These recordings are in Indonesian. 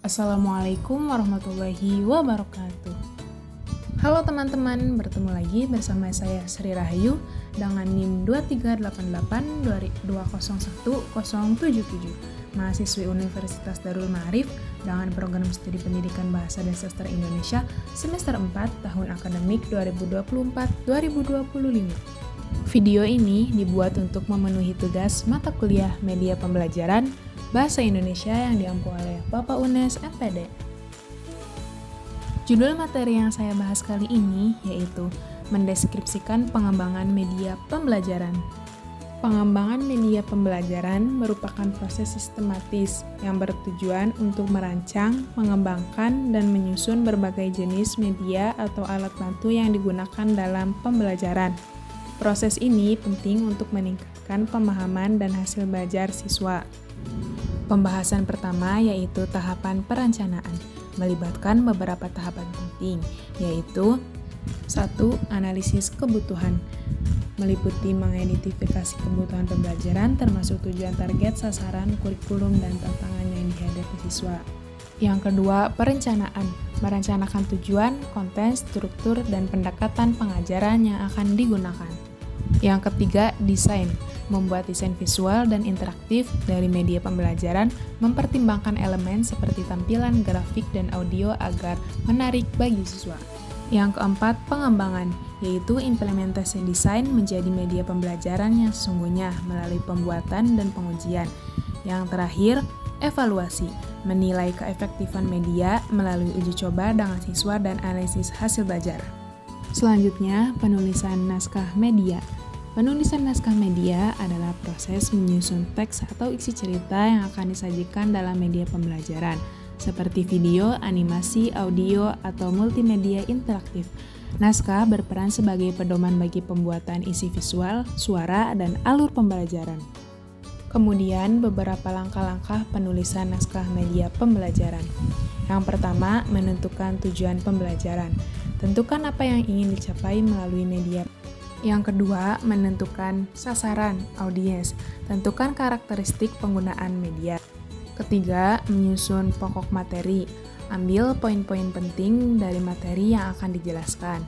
Assalamualaikum warahmatullahi wabarakatuh. Halo teman-teman, bertemu lagi bersama saya Sri Rahayu dengan NIM 2388201077, mahasiswi Universitas Darul Ma'arif dengan program studi pendidikan Bahasa dan Sastra Indonesia semester 4 tahun akademik 2024-2025. Video ini dibuat untuk memenuhi tugas mata kuliah media pembelajaran Bahasa Indonesia yang diampu oleh Bapak UNES MPD. Judul materi yang saya bahas kali ini yaitu mendeskripsikan pengembangan media pembelajaran. Pengembangan media pembelajaran merupakan proses sistematis yang bertujuan untuk merancang, mengembangkan, dan menyusun berbagai jenis media atau alat bantu yang digunakan dalam pembelajaran. Proses ini penting untuk meningkatkan pemahaman dan hasil belajar siswa. Pembahasan pertama yaitu tahapan perencanaan, melibatkan beberapa tahapan penting, yaitu 1. Analisis kebutuhan, meliputi mengidentifikasi kebutuhan pembelajaran termasuk tujuan target, sasaran, kurikulum, dan tantangan yang dihadapi siswa. Yang kedua, perencanaan, merencanakan tujuan, konten, struktur, dan pendekatan pengajaran yang akan digunakan. Yang ketiga, desain, membuat desain visual dan interaktif dari media pembelajaran, mempertimbangkan elemen seperti tampilan, grafik, dan audio agar menarik bagi siswa. Yang keempat, pengembangan, yaitu implementasi desain menjadi media pembelajaran yang sesungguhnya melalui pembuatan dan pengujian. Yang terakhir, evaluasi, menilai keefektifan media melalui uji coba dengan siswa dan analisis hasil belajar. Selanjutnya, penulisan naskah media. Penulisan naskah media adalah proses menyusun teks atau isi cerita yang akan disajikan dalam media pembelajaran, seperti video, animasi, audio, atau multimedia interaktif. Naskah berperan sebagai pedoman bagi pembuatan isi visual, suara, dan alur pembelajaran. Kemudian, beberapa langkah-langkah penulisan naskah media pembelajaran. Yang pertama, menentukan tujuan pembelajaran. Tentukan apa yang ingin dicapai melalui media. Yang kedua, menentukan sasaran, audiens. Tentukan karakteristik penggunaan media. Ketiga, menyusun pokok materi. Ambil poin-poin penting dari materi yang akan dijelaskan.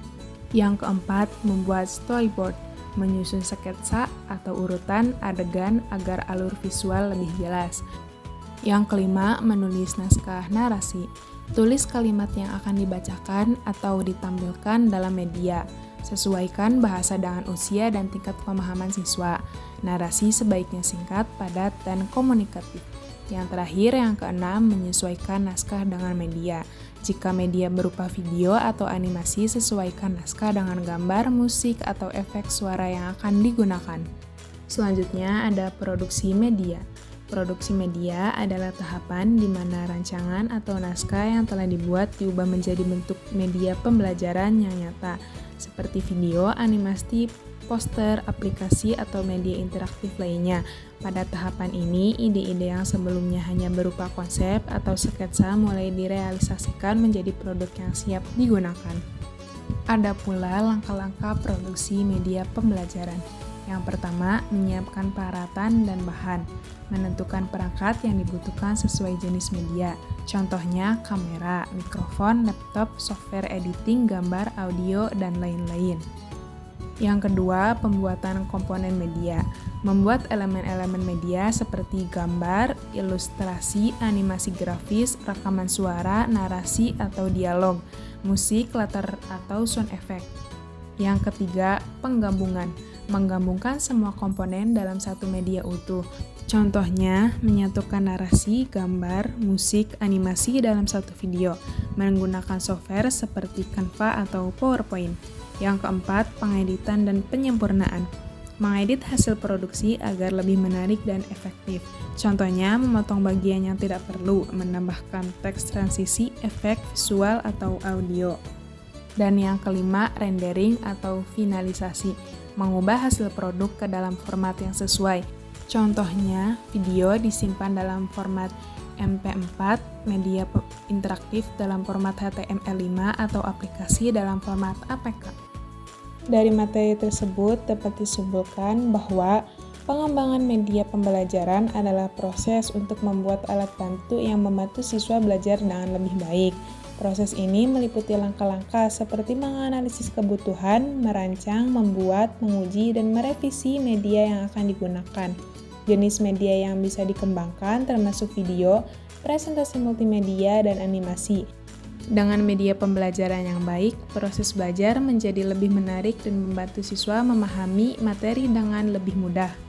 Yang keempat, membuat storyboard. Menyusun sketsa atau urutan adegan agar alur visual lebih jelas. Yang kelima, menulis naskah narasi. Tulis kalimat yang akan dibacakan atau ditampilkan dalam media. Sesuaikan bahasa dengan usia dan tingkat pemahaman siswa. Narasi sebaiknya singkat, padat, dan komunikatif. Yang terakhir, yang keenam, menyesuaikan naskah dengan media. Jika media berupa video atau animasi, sesuaikan naskah dengan gambar, musik, atau efek suara yang akan digunakan. Selanjutnya ada produksi media. Produksi media adalah tahapan di mana rancangan atau naskah yang telah dibuat diubah menjadi bentuk media pembelajaran yang nyata, seperti video, animasi, poster, aplikasi, atau media interaktif lainnya. Pada tahapan ini, ide-ide yang sebelumnya hanya berupa konsep atau sketsa mulai direalisasikan menjadi produk yang siap digunakan. Ada pula langkah-langkah produksi media pembelajaran. Yang pertama, menyiapkan peralatan dan bahan. Menentukan perangkat yang dibutuhkan sesuai jenis media. Contohnya kamera, mikrofon, laptop, software editing, gambar, audio, dan lain-lain. Yang kedua, pembuatan komponen media. Membuat elemen-elemen media seperti gambar, ilustrasi, animasi grafis, rekaman suara, narasi atau dialog, musik, latar atau sound effect. Yang ketiga, penggabungan. Menggabungkan semua komponen dalam satu media utuh. Contohnya, menyatukan narasi, gambar, musik, animasi dalam satu video, menggunakan software seperti Canva atau PowerPoint. Yang keempat, pengeditan dan penyempurnaan. Mengedit hasil produksi agar lebih menarik dan efektif. Contohnya, memotong bagian yang tidak perlu, menambahkan teks transisi, efek, visual, atau audio. Dan yang kelima, rendering atau finalisasi. Mengubah hasil produk ke dalam format yang sesuai. Contohnya, video disimpan dalam format MP4, media interaktif dalam format HTML5, atau aplikasi dalam format APK. Dari materi tersebut dapat disimpulkan bahwa Pengembangan media pembelajaran adalah proses untuk membuat alat bantu yang membantu siswa belajar dengan lebih baik. Proses ini meliputi langkah-langkah seperti menganalisis kebutuhan, merancang, membuat, menguji, dan merevisi media yang akan digunakan. Jenis media yang bisa dikembangkan termasuk video, presentasi multimedia, dan animasi. Dengan media pembelajaran yang baik, proses belajar menjadi lebih menarik dan membantu siswa memahami materi dengan lebih mudah.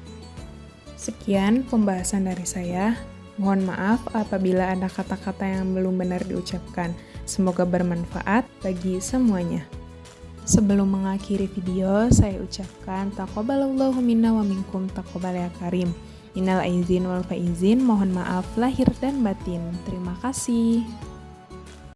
Sekian pembahasan dari saya. Mohon maaf apabila ada kata-kata yang belum benar diucapkan. Semoga bermanfaat bagi semuanya. Sebelum mengakhiri video, saya ucapkan taqabbalallahu minna wa minkum taqabbal ya karim. Minal aizin wal faizin, mohon maaf lahir dan batin. Terima kasih.